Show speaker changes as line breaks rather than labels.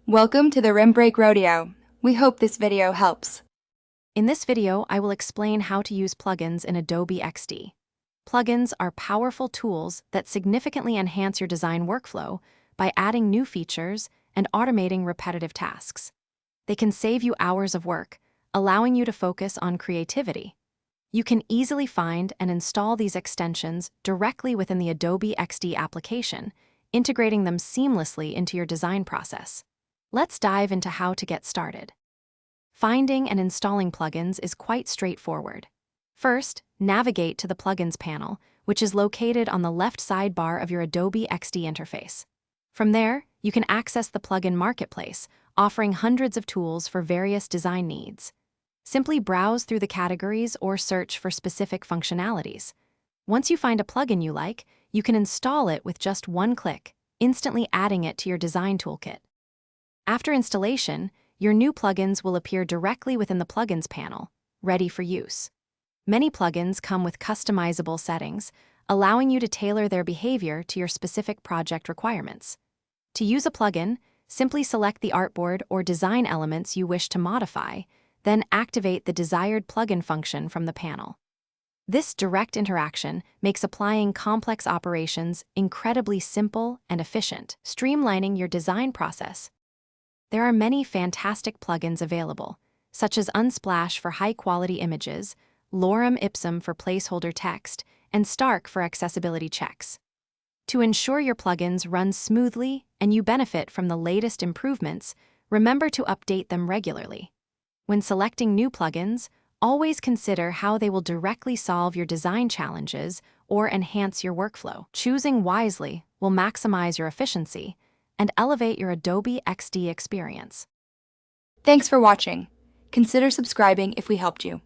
Welcome to the Rim Break Rodeo. We hope this video helps.
In this video, I will explain how to use plugins in Adobe XD. Plugins are powerful tools that significantly enhance your design workflow by adding new features and automating repetitive tasks. They can save you hours of work, allowing you to focus on creativity. You can easily find and install these extensions directly within the Adobe XD application, integrating them seamlessly into your design process. Let's dive into how to get started. Finding and installing plugins is quite straightforward. First, navigate to the Plugins panel, which is located on the left sidebar of your Adobe XD interface. From there, you can access the plugin marketplace, offering hundreds of tools for various design needs. Simply browse through the categories or search for specific functionalities. Once you find a plugin you like, you can install it with just one click, instantly adding it to your design toolkit. After installation, your new plugins will appear directly within the Plugins panel, ready for use. Many plugins come with customizable settings, allowing you to tailor their behavior to your specific project requirements. To use a plugin, simply select the artboard or design elements you wish to modify, then activate the desired plugin function from the panel. This direct interaction makes applying complex operations incredibly simple and efficient, streamlining your design process. There are many fantastic plugins available, such as Unsplash for high-quality images, Lorem Ipsum for placeholder text, and Stark for accessibility checks. To ensure your plugins run smoothly and you benefit from the latest improvements, remember to update them regularly. When selecting new plugins, always consider how they will directly solve your design challenges or enhance your workflow. Choosing wisely will maximize your efficiency and elevate your Adobe XD experience.
Thanks for watching. Consider subscribing if we helped you.